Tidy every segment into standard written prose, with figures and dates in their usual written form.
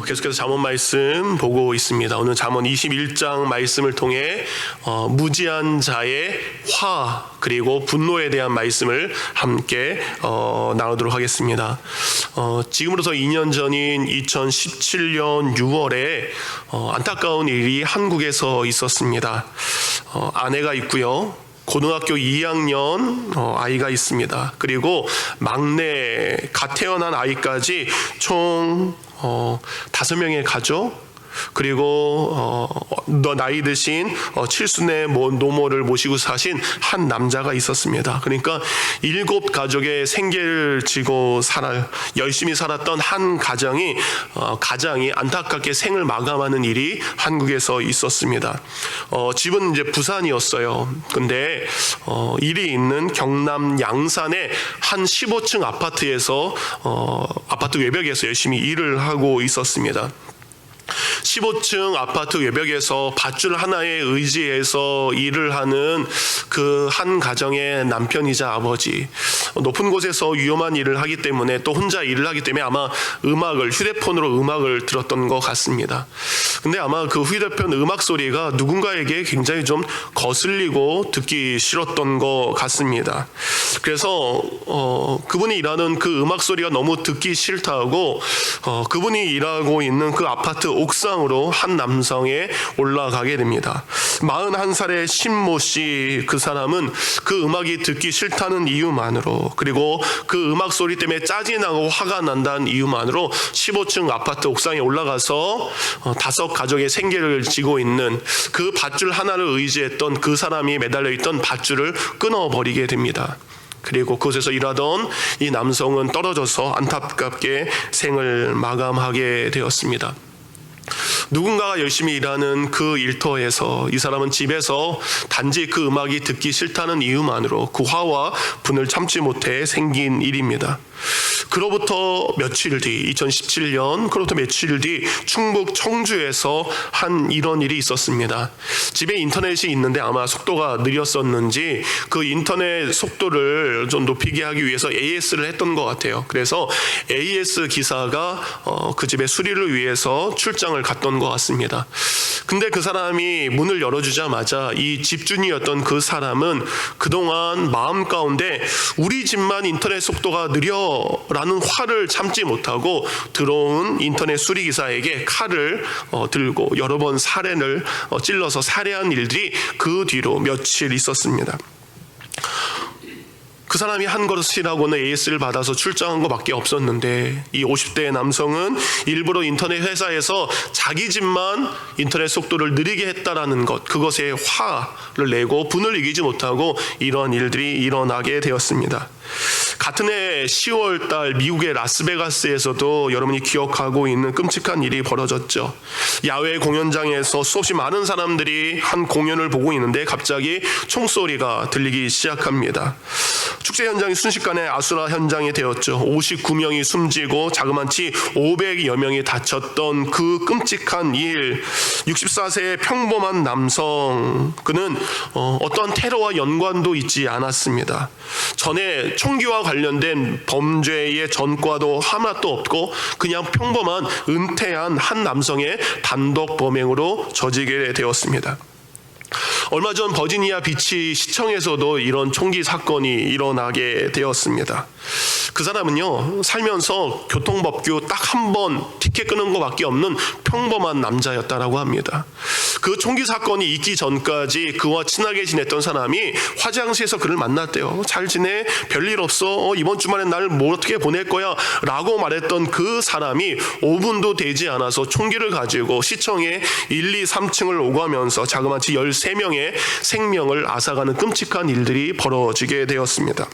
계속해서 잠언 말씀 보고 있습니다. 오늘 잠언 21장 말씀을 통해 무지한 자의 화 그리고 분노에 대한 말씀을 함께 나누도록 하겠습니다. 지금으로서 2년 전인 2017년 6월에 안타까운 일이 한국에서 있었습니다. 아내가 있고요. 고등학교 2학년 아이가 있습니다. 그리고 막내 갓 태어난 아이까지 총 5명의 가족, 그리고 나이 드신 칠순의 노모를 모시고 사신 한 남자가 있었습니다. 그러니까 7가족의 생계를 지고 열심히 살았던 한 가장이 안타깝게 생을 마감하는 일이 한국에서 있었습니다. 집은 이제 부산이었어요. 근데 일이 있는 경남 양산의 한 15층 아파트에서 아파트 외벽에서 열심히 일을 하고 있었습니다. 15층 아파트 외벽에서 밧줄 하나에 의지해서 일을 하는 그 한 가정의 남편이자 아버지, 높은 곳에서 위험한 일을 하기 때문에 또 혼자 일을 하기 때문에 아마 휴대폰으로 음악을 들었던 것 같습니다. 근데 아마 그 휴대폰 음악 소리가 누군가에게 굉장히 좀 거슬리고 듣기 싫었던 것 같습니다. 그래서 그분이 일하는 그 음악 소리가 너무 듣기 싫다고 그분이 일하고 있는 그 아파트 옥상으로 한 남성에 올라가게 됩니다. 41살의 신모 씨, 그 사람은 그 음악이 듣기 싫다는 이유만으로, 그리고 그 음악 소리 때문에 짜증나고 화가 난다는 이유만으로 15층 아파트 옥상에 올라가서 5가족의 생계를 지고 있는 그 밧줄 하나를 의지했던 그 사람이 매달려 있던 밧줄을 끊어버리게 됩니다. 그리고 그곳에서 일하던 이 남성은 떨어져서 안타깝게 생을 마감하게 되었습니다. 누군가가 열심히 일하는 그 일터에서 이 사람은 집에서 단지 그 음악이 듣기 싫다는 이유만으로 그 화와 분을 참지 못해 생긴 일입니다. 그로부터 며칠 뒤, 2017년 그로부터 며칠 뒤 충북 청주에서 이런 일이 있었습니다. 집에 인터넷이 있는데 아마 속도가 느렸었는지 그 인터넷 속도를 좀 높이게 하기 위해서 AS를 했던 것 같아요. 그래서 AS 기사가 그 집의 수리를 위해서 출장을 갔던 것 같습니다. 근데 그 사람이 문을 열어주자마자 이 집주인이었던 그 사람은 그동안 마음 가운데 우리 집만 인터넷 속도가 느려라는 화를 참지 못하고 들어온 인터넷 수리기사에게 칼을 들고 여러 번 살해를 찔러서 살해한 일들이 그 뒤로 며칠 있었습니다. 그 사람이 한 것이라고는 AS를 받아서 출장한 것밖에 없었는데 이 50대의 남성은 일부러 인터넷 회사에서 자기 집만 인터넷 속도를 느리게 했다라는 것, 그것에 화를 내고 분을 이기지 못하고 이런 일들이 일어나게 되었습니다. 같은 해 10월 달 미국의 라스베가스에서도 여러분이 기억하고 있는 끔찍한 일이 벌어졌죠. 야외 공연장에서 수없이 많은 사람들이 한 공연을 보고 있는데 갑자기 총소리가 들리기 시작합니다. 축제 현장이 순식간에 아수라 현장이 되었죠. 59명이 숨지고 자그마치 500여 명이 다쳤던 그 끔찍한 일. 64세의 평범한 남성, 그는 어떠한 테러와 연관도 있지 않았습니다. 전에 총기와 관련된 범죄의 전과도 하나도 없고 그냥 평범한 은퇴한 한 남성의 단독 범행으로 저지게 되었습니다. 얼마 전 버지니아 비치 시청에서도 이런 총기 사건이 일어나게 되었습니다. 그 사람은요, 살면서 교통법규 딱 한 번 티켓 끄는 것밖에 없는 평범한 남자였다라고 합니다. 그 총기 사건이 있기 전까지 그와 친하게 지냈던 사람이 화장실에서 그를 만났대요. 잘 지내? 별일 없어? 이번 주말엔 날 뭐 어떻게 보낼 거야? 라고 말했던 그 사람이 5분도 되지 않아서 총기를 가지고 시청의 1, 2, 3층을 오가면서 자그마치 13명의 생명을 앗아가는 끔찍한 일들이 벌어지게 되었습니다.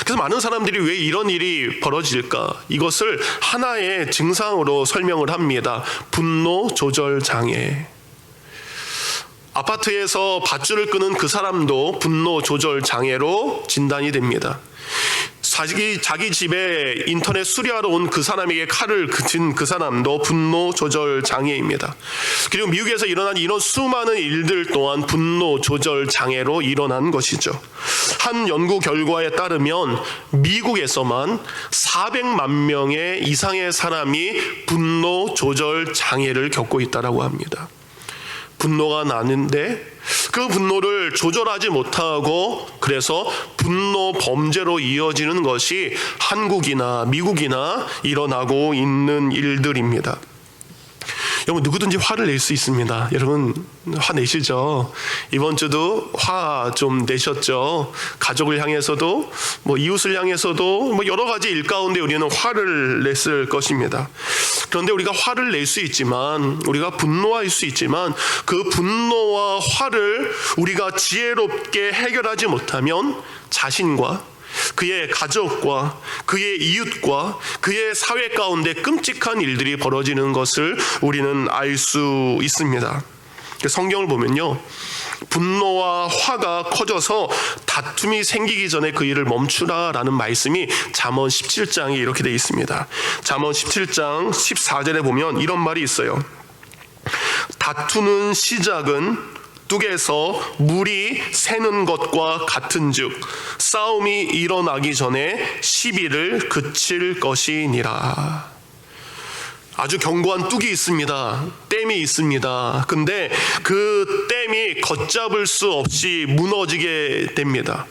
그래서 많은 사람들이 왜 이런 일이 벌어질까? 이것을 하나의 증상으로 설명을 합니다. 분노 조절 장애. 아파트에서 밧줄을 끄는 그 사람도 분노 조절 장애로 진단이 됩니다. 자기 집에 인터넷 수리하러 온 그 사람에게 칼을 그친 그 사람도 분노 조절 장애입니다. 그리고 미국에서 일어난 이런 수많은 일들 또한 분노 조절 장애로 일어난 것이죠. 한 연구 결과에 따르면 미국에서만 400만 명의 이상의 사람이 분노 조절 장애를 겪고 있다고 합니다. 분노가 나는데 그 분노를 조절하지 못하고 그래서 분노 범죄로 이어지는 것이 한국이나 미국이나 일어나고 있는 일들입니다. 여러분, 누구든지 화를 낼 수 있습니다. 여러분, 화내시죠? 이번 주도 화 좀 내셨죠? 가족을 향해서도 이웃을 향해서도 여러 가지 일 가운데 우리는 화를 냈을 것입니다. 그런데 우리가 화를 낼 수 있지만, 우리가 분노할 수 있지만, 그 분노와 화를 우리가 지혜롭게 해결하지 못하면 자신과 그의 가족과 그의 이웃과 그의 사회 가운데 끔찍한 일들이 벌어지는 것을 우리는 알 수 있습니다. 성경을 보면요, 분노와 화가 커져서 다툼이 생기기 전에 그 일을 멈추라라는 말씀이 잠언 17장에 이렇게 되어 있습니다. 잠언 17장 14절에 보면 이런 말이 있어요. 다투는 시작은 뚝에서 물이 새는 것과 같은즉 싸움이 일어나기 전에 시비를 그칠 것이니라. 아주 견고한 뚝이 있습니다. 댐이 있습니다. 근데 그 댐이 걷잡을 수 없이 무너지게 됩니다.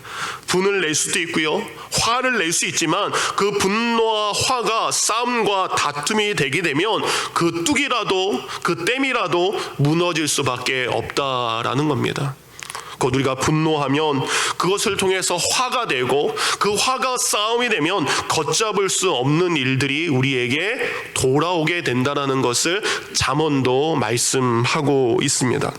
분을 낼 수도 있고요, 화를 낼 수 있지만 그 분노와 화가 싸움과 다툼이 되게 되면 그 뚝이라도 그 댐이라도 무너질 수밖에 없다라는 겁니다. 곧 우리가 분노하면 그것을 통해서 화가 되고 그 화가 싸움이 되면 걷잡을 수 없는 일들이 우리에게 돌아오게 된다는 것을 잠언도 말씀하고 있습니다.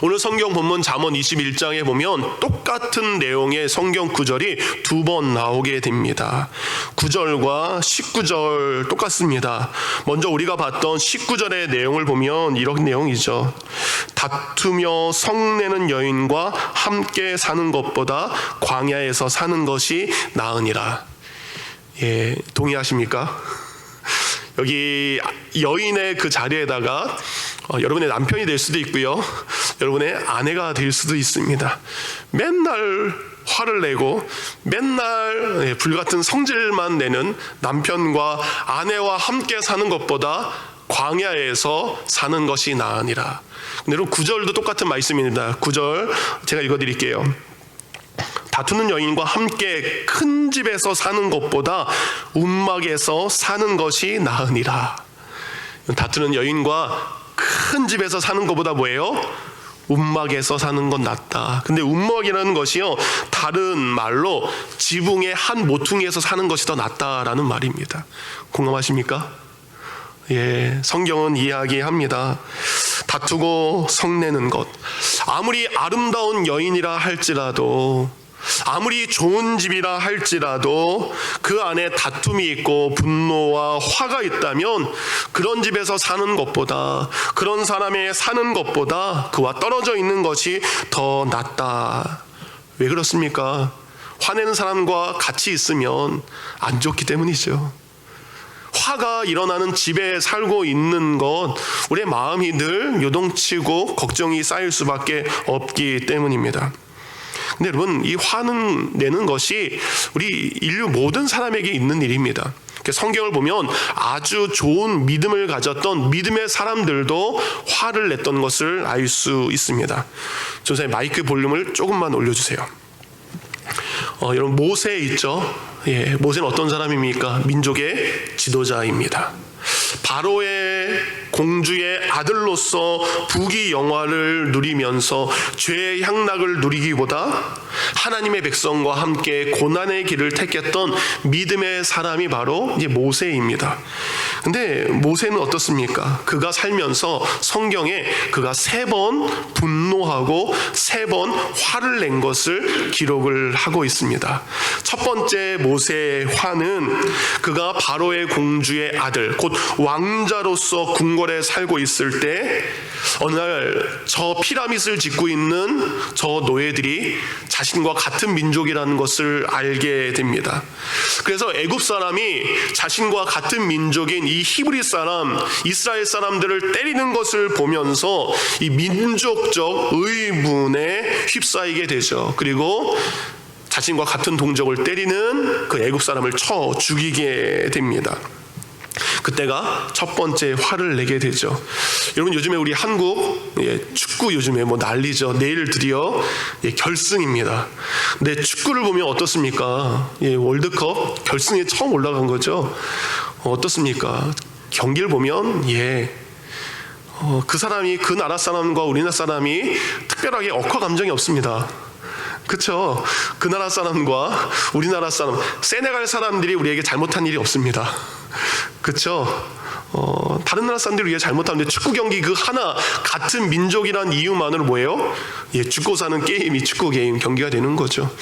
오늘 성경 본문 잠언 21장에 보면 똑같은 내용의 성경 구절이 두 번 나오게 됩니다. 9절과 19절 똑같습니다. 먼저 우리가 봤던 19절의 내용을 보면 이런 내용이죠. 다투며 성내는 여인과 함께 사는 것보다 광야에서 사는 것이 나으니라. 예, 동의하십니까? 여기 여인의 그 자리에다가 여러분의 남편이 될 수도 있고요, 여러분의 아내가 될 수도 있습니다. 맨날 화를 내고 맨날 불같은 성질만 내는 남편과 아내와 함께 사는 것보다 광야에서 사는 것이 나으니라. 근데 여러분, 9절도 똑같은 말씀입니다. 9절 제가 읽어드릴게요. 다투는 여인과 함께 큰 집에서 사는 것보다 움막에서 사는 것이 나으니라. 다투는 여인과 큰 집에서 사는 것보다 뭐예요? 움막에서 사는 건 낫다. 근데 움막이라는 것이요, 다른 말로 지붕의 한 모퉁이에서 사는 것이 더 낫다라는 말입니다. 공감하십니까? 예, 성경은 이야기합니다. 다투고 성내는 것, 아무리 아름다운 여인이라 할지라도, 아무리 좋은 집이라 할지라도 그 안에 다툼이 있고 분노와 화가 있다면 그런 집에서 사는 것보다, 그런 사람의 사는 것보다 그와 떨어져 있는 것이 더 낫다. 왜 그렇습니까? 화내는 사람과 같이 있으면 안 좋기 때문이죠. 화가 일어나는 집에 살고 있는 것, 우리의 마음이 늘 요동치고 걱정이 쌓일 수밖에 없기 때문입니다. 근데 여러분, 이 화는 내는 것이 우리 인류 모든 사람에게 있는 일입니다. 성경을 보면 아주 좋은 믿음을 가졌던 믿음의 사람들도 화를 냈던 것을 알 수 있습니다. 조사님, 마이크 볼륨을 조금만 올려주세요. 여러분, 모세 있죠? 예, 모세는 어떤 사람입니까? 민족의 지도자입니다. 바로의 공주의 아들로서 부귀 영화를 누리면서 죄의 향락을 누리기보다 하나님의 백성과 함께 고난의 길을 택했던 믿음의 사람이 바로 이제 모세입니다. 근데 모세는 어떻습니까? 그가 살면서 성경에 그가 3번 분노하고 3번 화를 낸 것을 기록을 하고 있습니다. 첫 번째 모세의 화는 그가 바로의 공주의 아들, 곧 왕자로서 궁궐에 살고 있을 때 어느 날 저 피라밋을 짓고 있는 저 노예들이 자신과 같은 민족이라는 것을 알게 됩니다. 그래서 애굽 사람이 자신과 같은 민족인 이 히브리 사람, 이스라엘 사람들을 때리는 것을 보면서 이 민족적 의문에 휩싸이게 되죠. 그리고 자신과 같은 동족을 때리는 그 애굽 사람을 쳐 죽이게 됩니다. 그때가 첫 번째 화를 내게 되죠. 여러분, 요즘에 우리 한국 축구 요즘에 난리죠. 내일 드디어 결승입니다. 근데 축구를 보면 어떻습니까? 월드컵 결승에 처음 올라간 거죠. 어떻습니까? 경기를 보면 그 사람이, 그 나라 사람과 우리나라 사람이 특별하게 억하 감정이 없습니다. 그렇죠? 그 나라 사람과 우리나라 사람, 세네갈 사람들이 우리에게 잘못한 일이 없습니다. 그렇죠? 다른 나라 사람들이 우리가 잘못하는데 축구 경기 그 하나 같은 민족이란 이유만으로 뭐예요? 죽고 사는 게임이 축구 게임 경기가 되는 거죠.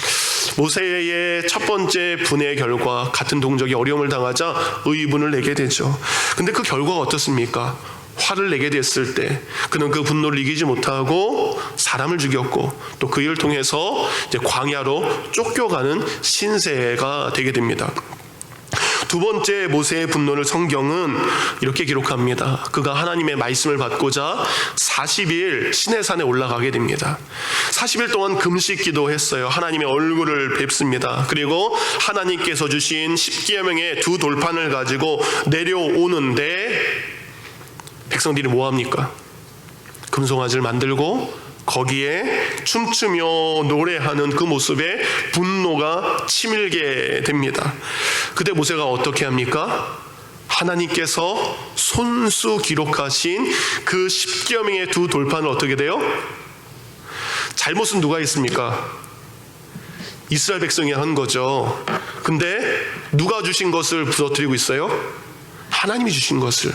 모세의 첫 번째 분의 결과, 같은 동족이 어려움을 당하자 의분을 내게 되죠. 근데 그 결과가 어떻습니까? 화를 내게 됐을 때 그는 그 분노를 이기지 못하고 사람을 죽였고, 또 그 일을 통해서 이제 광야로 쫓겨가는 신세가 되게 됩니다. 두 번째 모세의 분노를 성경은 이렇게 기록합니다. 그가 하나님의 말씀을 받고자 40일 시내산에 올라가게 됩니다. 40일 동안 금식 기도했어요. 하나님의 얼굴을 뵙습니다. 그리고 하나님께서 주신 십계명의 2 돌판을 가지고 내려오는데 백성들이 뭐합니까? 금송아지를 만들고 거기에 춤추며 노래하는 그 모습에 분노가 치밀게 됩니다. 그때 모세가 어떻게 합니까? 하나님께서 손수 기록하신 그 십계명의 2 돌판을 어떻게 돼요? 잘못은 누가 있습니까? 이스라엘 백성이 한 거죠. 근데 누가 주신 것을 부서뜨리고 있어요? 하나님이 주신 것을.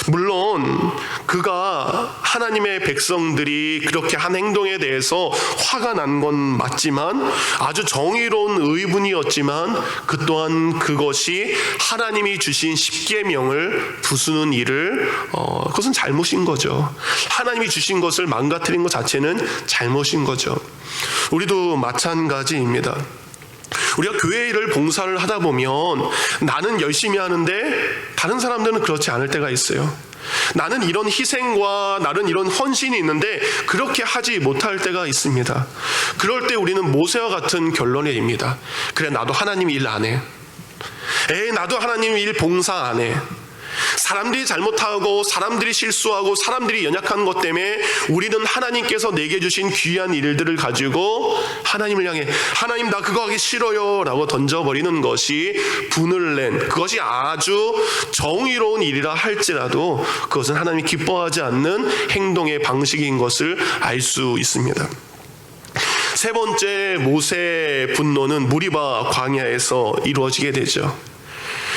물론 그가 하나님의 백성들이 그렇게 한 행동에 대해서 화가 난 건 맞지만, 아주 정의로운 의분이었지만 그 또한 그것이 하나님이 주신 십계명을 부수는 일을 그것은 잘못인 거죠. 하나님이 주신 것을 망가뜨린 것 자체는 잘못인 거죠. 우리도 마찬가지입니다. 우리가 교회 일을 봉사를 하다 보면 나는 열심히 하는데 다른 사람들은 그렇지 않을 때가 있어요. 나는 이런 희생과 나는 이런 헌신이 있는데 그렇게 하지 못할 때가 있습니다. 그럴 때 우리는 모세와 같은 결론에 이릅니다. 그래, 나도 하나님 일 안 해. 나도 하나님 일 봉사 안 해. 사람들이 잘못하고 사람들이 실수하고 사람들이 연약한 것 때문에 우리는 하나님께서 내게 주신 귀한 일들을 가지고 하나님을 향해 하나님 나 그거 하기 싫어요 라고 던져버리는 것이 분을 낸, 그것이 아주 정의로운 일이라 할지라도 그것은 하나님이 기뻐하지 않는 행동의 방식인 것을 알 수 있습니다. 세 번째 모세의 분노는 무리바 광야에서 이루어지게 되죠.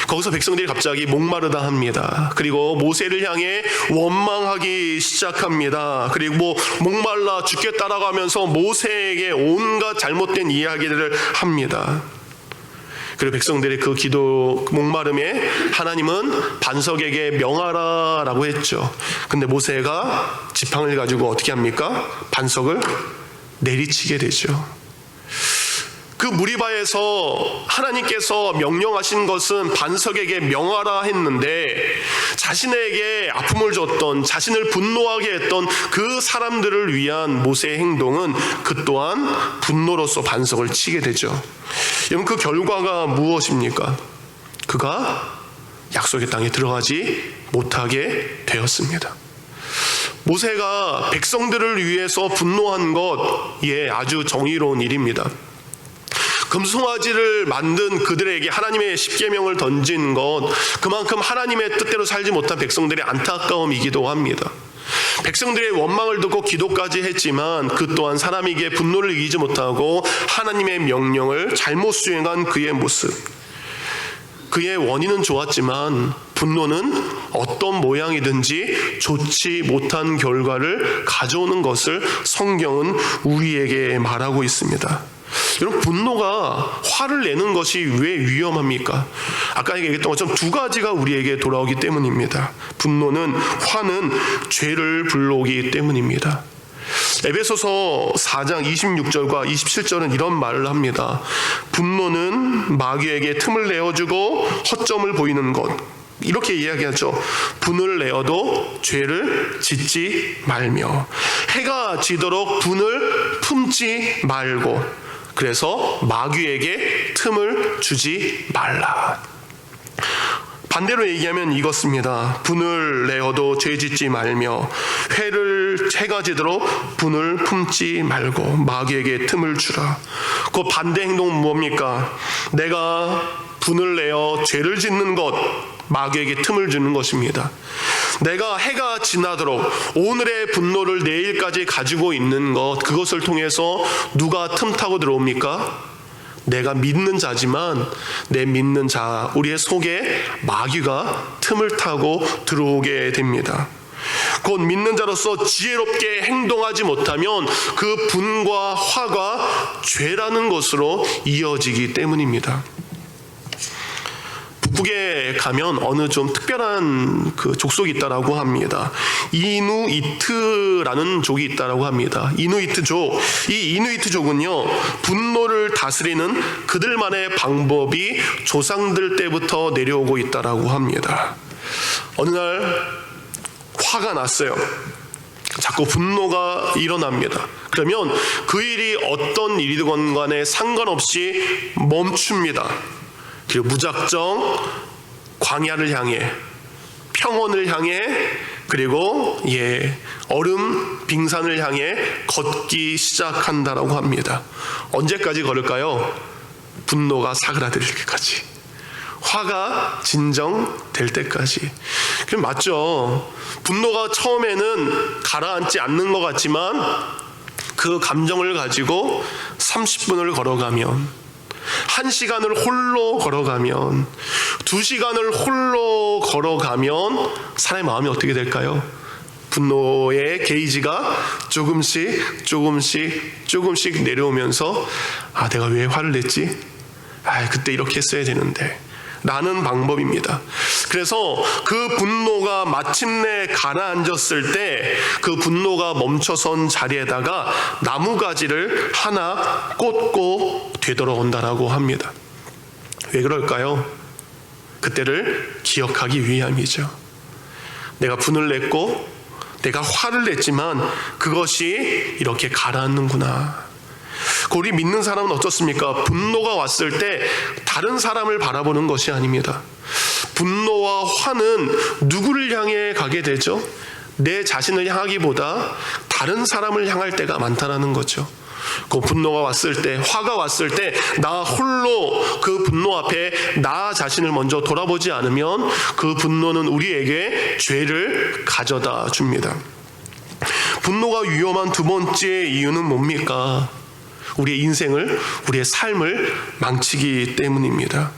거기서 백성들이 갑자기 목마르다 합니다. 그리고 모세를 향해 원망하기 시작합니다. 그리고 목말라 죽겠다라고 하면서 모세에게 온갖 잘못된 이야기들을 합니다. 그리고 백성들의 그 기도 목마름에 하나님은 반석에게 명하라라고 했죠. 근데 모세가 지팡이를 가지고 어떻게 합니까? 반석을 내리치게 되죠. 그 무리바에서 하나님께서 명령하신 것은 반석에게 명하라 했는데, 자신에게 아픔을 줬던, 자신을 분노하게 했던 그 사람들을 위한 모세의 행동은 그 또한 분노로서 반석을 치게 되죠. 여러분, 그 결과가 무엇입니까? 그가 약속의 땅에 들어가지 못하게 되었습니다. 모세가 백성들을 위해서 분노한 것, 아주 정의로운 일입니다. 금송아지를 만든 그들에게 하나님의 십계명을 던진 것, 그만큼 하나님의 뜻대로 살지 못한 백성들의 안타까움이기도 합니다. 백성들의 원망을 듣고 기도까지 했지만 그 또한 사람에게 분노를 이기지 못하고 하나님의 명령을 잘못 수행한 그의 모습. 그의 원인은 좋았지만 분노는 어떤 모양이든지 좋지 못한 결과를 가져오는 것을 성경은 우리에게 말하고 있습니다. 여러분, 분노가 화를 내는 것이 왜 위험합니까? 아까 얘기했던 것처럼 두 가지가 우리에게 돌아오기 때문입니다. 분노는, 화는 죄를 불러오기 때문입니다. 에베소서 4장 26절과 27절은 이런 말을 합니다. 분노는 마귀에게 틈을 내어주고 허점을 보이는 것, 이렇게 이야기하죠. 분을 내어도 죄를 짓지 말며 해가 지도록 분을 품지 말고, 그래서 마귀에게 틈을 주지 말라. 반대로 얘기하면 이것입니다. 분을 내어도 죄 짓지 말며 해가 지도록 분을 품지 말고 마귀에게 틈을 주라. 그 반대 행동은 뭡니까? 내가 분을 내어 죄를 짓는 것, 마귀에게 틈을 주는 것입니다. 내가 해가 지나도록 오늘의 분노를 내일까지 가지고 있는 것, 그것을 통해서 누가 틈타고 들어옵니까? 내가 믿는 자지만 내 믿는 자, 우리의 속에 마귀가 틈을 타고 들어오게 됩니다. 곧 믿는 자로서 지혜롭게 행동하지 못하면 그 분과 화가 죄라는 것으로 이어지기 때문입니다. 북에 가면 어느 좀 특별한 그 족속이 있다라고 합니다. 이누이트라는 족이 있다라고 합니다. 이누이트족. 이 이누이트족은요, 분노를 다스리는 그들만의 방법이 조상들 때부터 내려오고 있다라고 합니다. 어느 날 화가 났어요. 자꾸 분노가 일어납니다. 그러면 그 일이 어떤 일이든 간에 상관없이 멈춥니다. 그리고 무작정 광야를 향해, 평원을 향해, 그리고 얼음 빙산을 향해 걷기 시작한다라고 합니다. 언제까지 걸을까요? 분노가 사그라들 때까지, 화가 진정될 때까지. 그럼 맞죠? 분노가 처음에는 가라앉지 않는 것 같지만 그 감정을 가지고 30분을 걸어가면, 1시간을 홀로 걸어가면, 2시간을 홀로 걸어가면 사람의 마음이 어떻게 될까요? 분노의 게이지가 조금씩 내려오면서, 아, 내가 왜 화를 냈지? 아, 그때 이렇게 했어야 되는데 라는 방법입니다. 그래서 그 분노가 마침내 가라앉았을 때 그 분노가 멈춰선 자리에다가 나무가지를 하나 꽂고 되돌아온다라고 합니다. 왜 그럴까요? 그때를 기억하기 위함이죠. 내가 분을 냈고 내가 화를 냈지만 그것이 이렇게 가라앉는구나. 우리 믿는 사람은 어떻습니까? 분노가 왔을 때 다른 사람을 바라보는 것이 아닙니다. 분노와 화는 누구를 향해 가게 되죠? 내 자신을 향하기보다 다른 사람을 향할 때가 많다는 거죠. 그 분노가 왔을 때, 화가 왔을 때 나 홀로 그 분노 앞에 나 자신을 먼저 돌아보지 않으면 그 분노는 우리에게 죄를 가져다 줍니다. 분노가 위험한 두 번째 이유는 뭡니까? 우리의 인생을, 우리의 삶을 망치기 때문입니다.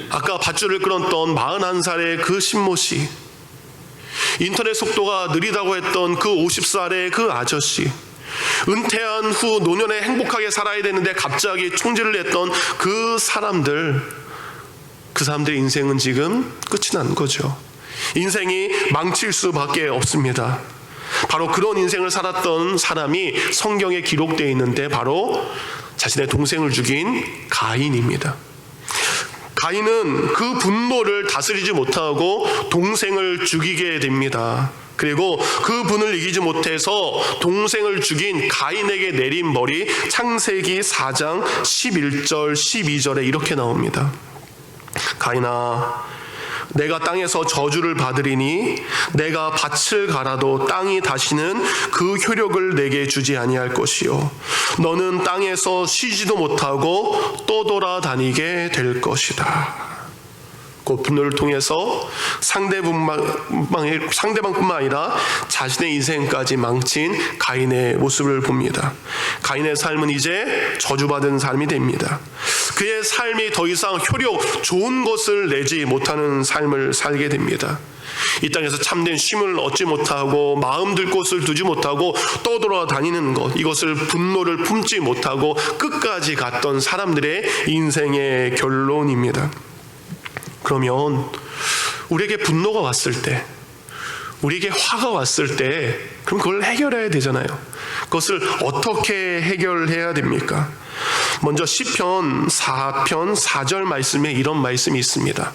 아까 밧줄을 끌었던 41살의 그 신모씨, 인터넷 속도가 느리다고 했던 그 50살의 그 아저씨, 은퇴한 후 노년에 행복하게 살아야 되는데 갑자기 총질을 했던 그 사람들의 인생은 지금 끝이 난 거죠. 인생이 망칠 수밖에 없습니다. 바로 그런 인생을 살았던 사람이 성경에 기록되어 있는데 바로 자신의 동생을 죽인 가인입니다. 가인은 그 분노를 다스리지 못하고 동생을 죽이게 됩니다. 그리고 그 분을 이기지 못해서 동생을 죽인 가인에게 내린 벌이 창세기 4장 11절 12절에 이렇게 나옵니다. 가인아, 내가 땅에서 저주를 받으리니 내가 밭을 갈아도 땅이 다시는 그 효력을 내게 주지 아니할 것이요, 너는 땅에서 쉬지도 못하고 떠돌아다니게 될 것이다. 그 분노를 통해서 상대방뿐만 아니라 자신의 인생까지 망친 가인의 모습을 봅니다. 가인의 삶은 이제 저주받은 삶이 됩니다. 그의 삶이 더 이상 효력, 좋은 것을 내지 못하는 삶을 살게 됩니다. 이 땅에서 참된 쉼을 얻지 못하고 마음 들 곳을 두지 못하고 떠돌아다니는 것, 이것을 분노를 품지 못하고 끝까지 갔던 사람들의 인생의 결론입니다. 그러면 우리에게 분노가 왔을 때, 우리에게 화가 왔을 때, 그럼 그걸 해결해야 되잖아요. 그것을 어떻게 해결해야 됩니까? 먼저 시편 4편 4절 말씀에 이런 말씀이 있습니다.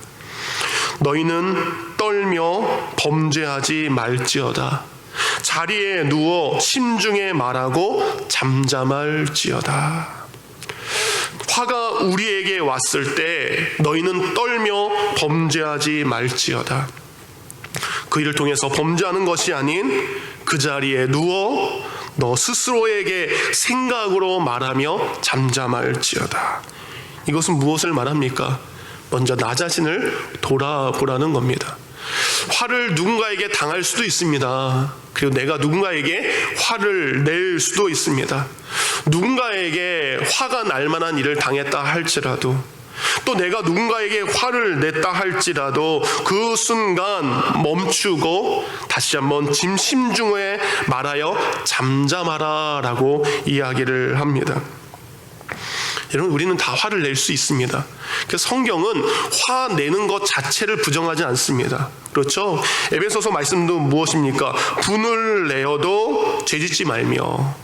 너희는 떨며 범죄하지 말지어다. 자리에 누워 심중에 말하고 잠잠할지어다. 화가 우리에게 왔을 때 너희는 떨며 범죄하지 말지어다. 그 일을 통해서 범죄하는 것이 아닌 그 자리에 누워 너 스스로에게 생각으로 말하며 잠잠할지어다. 이것은 무엇을 말합니까? 먼저 나 자신을 돌아보라는 겁니다. 화를 누군가에게 당할 수도 있습니다. 그리고 내가 누군가에게 화를 낼 수도 있습니다. 누군가에게 화가 날 만한 일을 당했다 할지라도, 또 내가 누군가에게 화를 냈다 할지라도 그 순간 멈추고 다시 한번 심중에 말하여 잠잠하라 라고 이야기를 합니다. 여러분, 우리는 다 화를 낼 수 있습니다. 그래서 성경은 화 내는 것 자체를 부정하지 않습니다. 그렇죠? 에베소서 말씀도 무엇입니까? 분을 내어도 죄짓지 말며,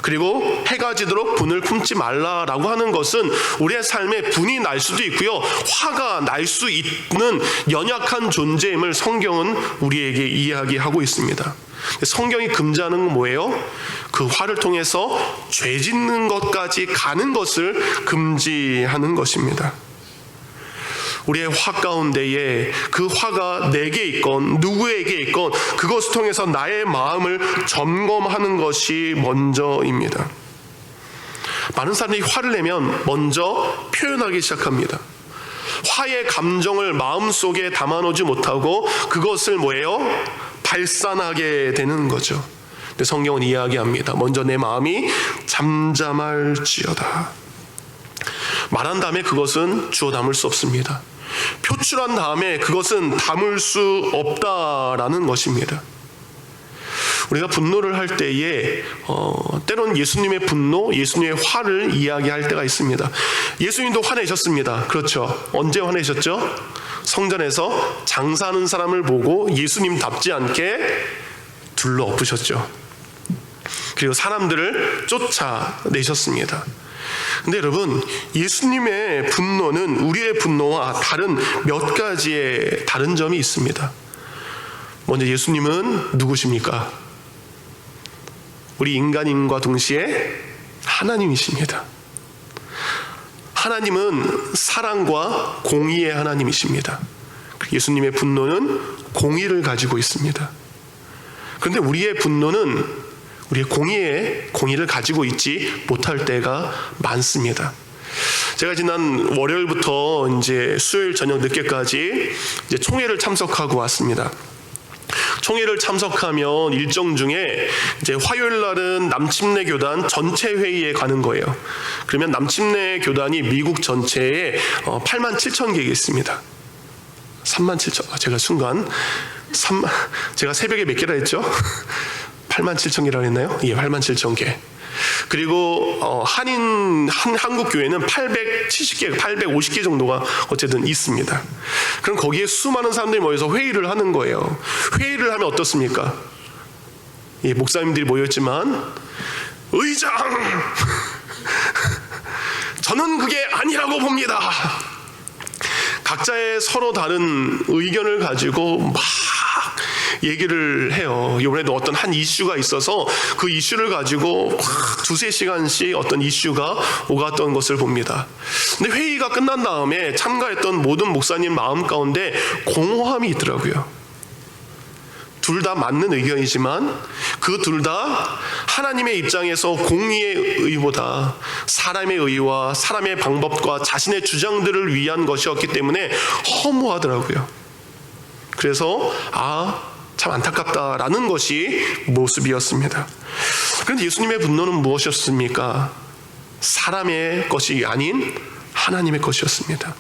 그리고 해가 지도록 분을 품지 말라라고 하는 것은 우리의 삶에 분이 날 수도 있고요, 화가 날 수 있는 연약한 존재임을 성경은 우리에게 이야기하고 있습니다. 성경이 금지하는 건 뭐예요? 그 화를 통해서 죄 짓는 것까지 가는 것을 금지하는 것입니다. 우리의 화 가운데에 그 화가 내게 있건 누구에게 있건 그것을 통해서 나의 마음을 점검하는 것이 먼저입니다. 많은 사람들이 화를 내면 먼저 표현하기 시작합니다. 화의 감정을 마음속에 담아놓지 못하고 그것을 뭐예요? 발산하게 되는 거죠. 근데 성경은 이야기합니다. 먼저 내 마음이 잠잠할지어다. 말한 다음에 그것은 주워 담을 수 없습니다. 표출한 다음에 그것은 담을 수 없다라는 것입니다. 우리가 분노를 할 때에 때로는 예수님의 분노, 예수님의 화를 이야기할 때가 있습니다. 예수님도 화내셨습니다. 그렇죠? 언제 화내셨죠? 성전에서 장사하는 사람을 보고 예수님답지 않게 둘러 엎으셨죠. 그리고 사람들을 쫓아내셨습니다. 근데 여러분, 예수님의 분노는 우리의 분노와 다른 몇 가지의 다른 점이 있습니다. 먼저 예수님은 누구십니까? 우리 인간임과 동시에 하나님이십니다. 하나님은 사랑과 공의의 하나님이십니다. 예수님의 분노는 공의를 가지고 있습니다. 그런데 우리의 분노는 우리의 공의를 가지고 있지 못할 때가 많습니다. 제가 지난 월요일부터 이제 수요일 저녁 늦게까지 이제 총회를 참석하고 왔습니다. 총회를 참석하면 일정 중에 이제 화요일 날은 남침내 교단 전체 회의에 가는 거예요. 그러면 남침내 교단이 미국 전체에 87,000개 있습니다. 37,000. 제가 순간 제가 새벽에 몇 개라 했죠? 87,000개라고 했나요? 예, 87,000개. 그리고 한국 교회는 870개, 850개 정도가 어쨌든 있습니다. 그럼 거기에 수많은 사람들이 모여서 회의를 하는 거예요. 회의를 하면 어떻습니까? 예, 목사님들이 모였지만 의장, 저는 그게 아니라고 봅니다. 각자의 서로 다른 의견을 가지고 막 얘기를 해요. 이번에도 어떤 한 이슈가 있어서 그 이슈를 가지고 두세 시간씩 어떤 이슈가 오갔던 것을 봅니다. 근데 회의가 끝난 다음에 참가했던 모든 목사님 마음 가운데 공허함이 있더라고요. 둘 다 맞는 의견이지만 그 둘 다 하나님의 입장에서 공의의 의보다 사람의 의와 사람의 방법과 자신의 주장들을 위한 것이었기 때문에 허무하더라고요. 그래서 참 안타깝다라는 것이 모습이었습니다. 그런데 예수님의 분노는 무엇이었습니까? 사람의 것이 아닌 하나님의 것이었습니다.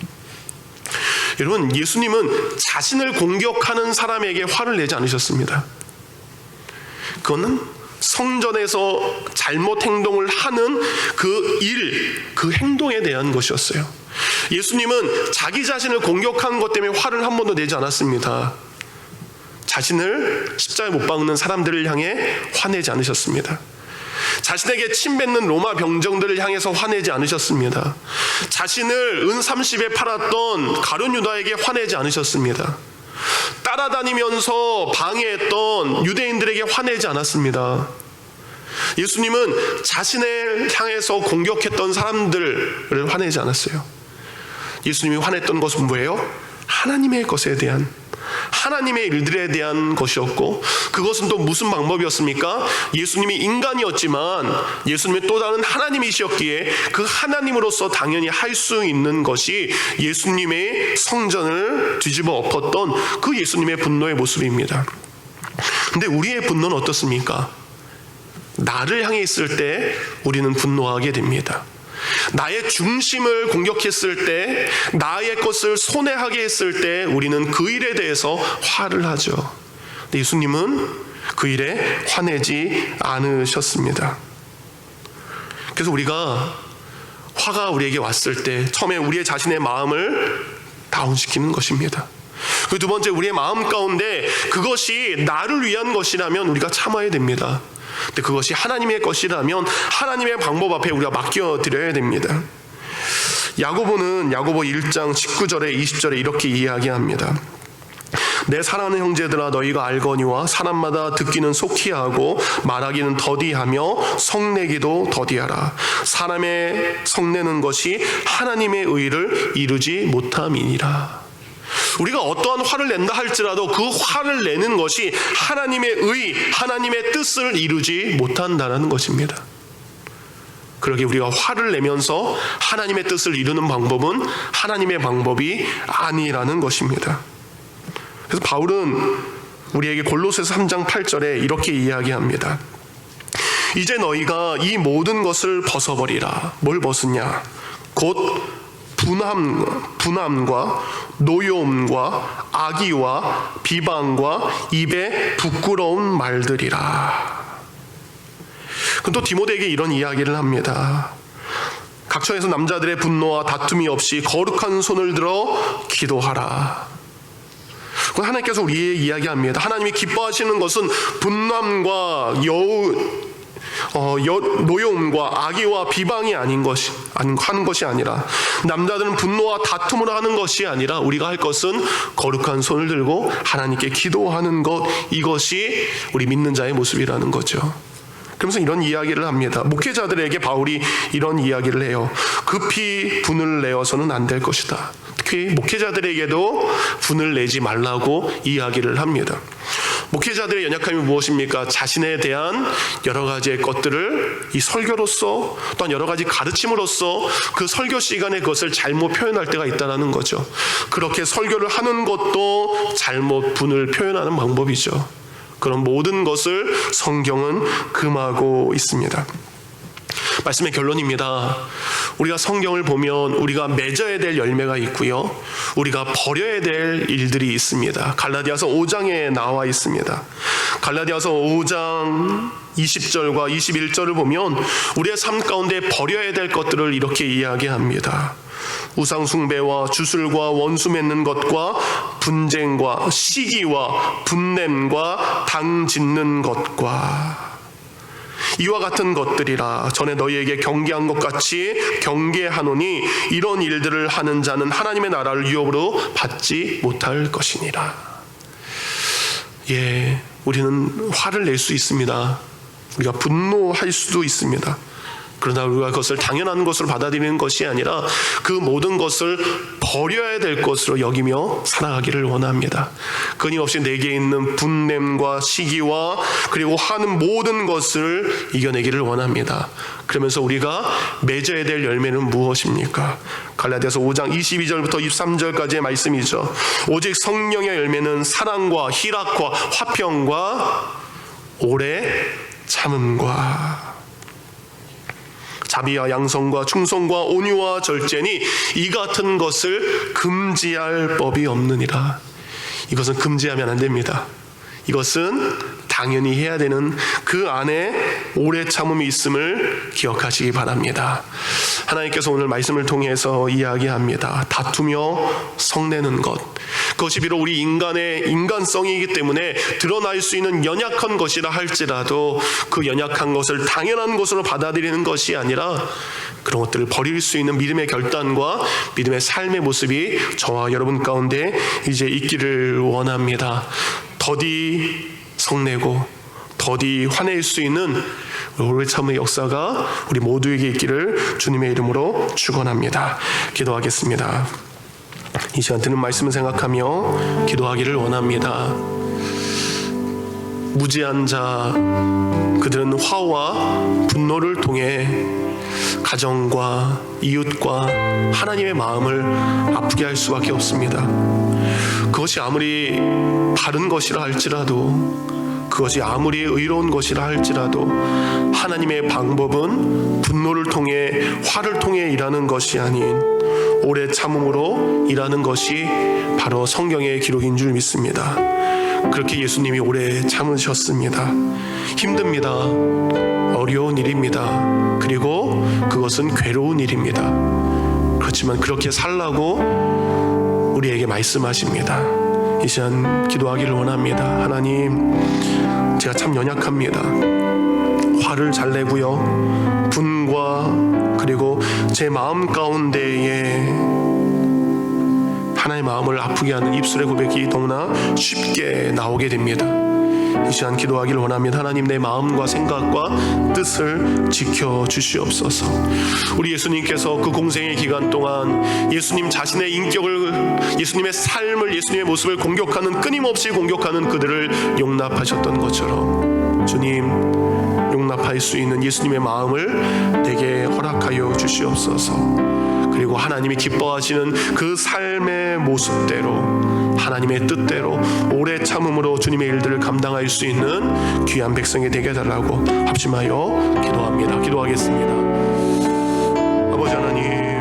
여러분, 예수님은 자신을 공격하는 사람에게 화를 내지 않으셨습니다. 그거는 성전에서 잘못 행동을 하는 그 일, 그 행동에 대한 것이었어요. 예수님은 자기 자신을 공격한 것 때문에 화를 한 번도 내지 않았습니다. 자신을 십자가에 못 박는 사람들을 향해 화내지 않으셨습니다. 자신에게 침뱉는 로마 병정들을 향해서 화내지 않으셨습니다. 자신을 은 30에 팔았던 가룟 유다에게 화내지 않으셨습니다. 따라다니면서 방해했던 유대인들에게 화내지 않았습니다. 예수님은 자신을 향해서 공격했던 사람들을 화내지 않았어요. 예수님이 화냈던 것은 뭐예요? 하나님의 것에 대한, 하나님의 일들에 대한 것이었고, 그것은 또 무슨 방법이었습니까? 예수님이 인간이었지만 예수님이 또 다른 하나님이셨기에 그 하나님으로서 당연히 할 수 있는 것이 예수님의 성전을 뒤집어 엎었던 그 예수님의 분노의 모습입니다. 근데 우리의 분노는 어떻습니까? 나를 향해 있을 때 우리는 분노하게 됩니다. 나의 중심을 공격했을 때, 나의 것을 손해하게 했을 때 우리는 그 일에 대해서 화를 하죠. 근데 예수님은 그 일에 화내지 않으셨습니다. 그래서 우리가 화가 우리에게 왔을 때 처음에 우리의 자신의 마음을 다운시키는 것입니다. 그 두 번째, 우리의 마음 가운데 그것이 나를 위한 것이라면 우리가 참아야 됩니다. 근데 그것이 하나님의 것이라면 하나님의 방법 앞에 우리가 맡겨드려야 됩니다. 야고보는 야고보 1장 19절에 20절에 이렇게 이야기합니다. 내 사랑하는 형제들아, 너희가 알거니와 사람마다 듣기는 속히 하고 말하기는 더디하며 성내기도 더디하라. 사람의 성내는 것이 하나님의 의를 이루지 못함이니라. 우리가 어떠한 화를 낸다 할지라도 그 화를 내는 것이 하나님의 의, 하나님의 뜻을 이루지 못한다는 것입니다. 그러기에 우리가 화를 내면서 하나님의 뜻을 이루는 방법은 하나님의 방법이 아니라는 것입니다. 그래서 바울은 우리에게 골로새서 3장 8절에 이렇게 이야기합니다. 이제 너희가 이 모든 것을 벗어버리라. 뭘 벗으냐? 곧 분함과 노여움과 악의와 비방과 입에 부끄러운 말들이라. 또 디모데에게 이런 이야기를 합니다. 각처에서 남자들의 분노와 다툼이 없이 거룩한 손을 들어 기도하라. 하나님께서 우리에게 이야기합니다. 하나님이 기뻐하시는 것은 분함과 노여움과 악의와 비방이 하는 것이 아니라, 남자들은 분노와 다툼으로 하는 것이 아니라 우리가 할 것은 거룩한 손을 들고 하나님께 기도하는 것, 이것이 우리 믿는 자의 모습이라는 거죠. 그러면서 이런 이야기를 합니다. 목회자들에게 바울이 이런 이야기를 해요. 급히 분을 내어서는 안 될 것이다. 특히 목회자들에게도 분을 내지 말라고 이야기를 합니다. 목회자들의 연약함이 무엇입니까? 자신에 대한 여러 가지의 것들을 이 설교로서 또한 여러 가지 가르침으로써 그 설교 시간에 그것을 잘못 표현할 때가 있다는 거죠. 그렇게 설교를 하는 것도 잘못 분을 표현하는 방법이죠. 그런 모든 것을 성경은 금하고 있습니다. 말씀의 결론입니다. 우리가 성경을 보면 우리가 맺어야 될 열매가 있고요, 우리가 버려야 될 일들이 있습니다. 갈라디아서 5장에 나와 있습니다. 갈라디아서 5장 20절과 21절을 보면 우리의 삶 가운데 버려야 될 것들을 이렇게 이야기합니다. 우상 숭배와 주술과 원수 맺는 것과 분쟁과 시기와 분냄과 당 짓는 것과 이와 같은 것들이라. 전에 너희에게 경계한 것 같이 경계하노니 이런 일들을 하는 자는 하나님의 나라를 유업으로 받지 못할 것이니라. 우리는 화를 낼 수 있습니다. 우리가 분노할 수도 있습니다. 그러나 우리가 그것을 당연한 것으로 받아들이는 것이 아니라 그 모든 것을 버려야 될 것으로 여기며 살아가기를 원합니다. 끊임없이 내게 있는 분냄과 시기와 그리고 하는 모든 것을 이겨내기를 원합니다. 그러면서 우리가 맺어야 될 열매는 무엇입니까? 갈라디아서 5장 22절부터 23절까지의 말씀이죠. 오직 성령의 열매는 사랑과 희락과 화평과 오래 참음과. 자비와 양성과 충성과 온유와 절제니 이 같은 것을 금지할 법이 없느니라. 이것은 금지하면 안 됩니다. 이것은 당연히 해야 되는 그 안에 오래 참음이 있음을 기억하시기 바랍니다. 하나님께서 오늘 말씀을 통해서 이야기합니다. 다투며 성내는 것, 그것이 비록 우리 인간의 인간성이기 때문에 드러날 수 있는 연약한 것이라 할지라도 그 연약한 것을 당연한 것으로 받아들이는 것이 아니라 그런 것들을 버릴 수 있는 믿음의 결단과 믿음의 삶의 모습이 저와 여러분 가운데 이제 있기를 원합니다. 더디 성내고 더디 화낼 수 있는 오래 참음의 역사가 우리 모두에게 있기를 주님의 이름으로 축원합니다. 기도하겠습니다. 이 시간 듣는 말씀을 생각하며 기도하기를 원합니다. 무지한 자, 그들은 화와 분노를 통해 가정과 이웃과 하나님의 마음을 아프게 할 수밖에 없습니다. 그것이 아무리 바른 것이라 할지라도, 그것이 아무리 의로운 것이라 할지라도 하나님의 방법은 분노를 통해, 화를 통해 일하는 것이 아닌 오래 참음으로 일하는 것이 바로 성경의 기록인 줄 믿습니다. 그렇게 예수님이 오래 참으셨습니다. 힘듭니다. 어려운 일입니다. 그리고 그것은 괴로운 일입니다. 그렇지만 그렇게 살라고 우리에게 말씀하십니다. 이 시간 기도하기를 원합니다. 하나님, 제가 참 연약합니다. 화를 잘 내고요, 분과 그리고 제 마음 가운데에 하나님의 마음을 아프게 하는 입술의 고백이 너무나 쉽게 나오게 됩니다. 이 시간 기도하기를 원합니다. 하나님, 내 마음과 생각과 뜻을 지켜주시옵소서. 우리 예수님께서 그 공생의 기간 동안 예수님 자신의 인격을, 예수님의 삶을, 예수님의 모습을 공격하는, 끊임없이 공격하는 그들을 용납하셨던 것처럼 주님, 용납할 수 있는 예수님의 마음을 내게 허락하여 주시옵소서. 그리고 하나님이 기뻐하시는 그 삶의 모습대로, 하나님의 뜻대로 오래 참음으로 주님의 일들을 감당할 수 있는 귀한 백성이 되게 해달라고 합심하여 기도합니다. 기도하겠습니다. 아버지 하나님,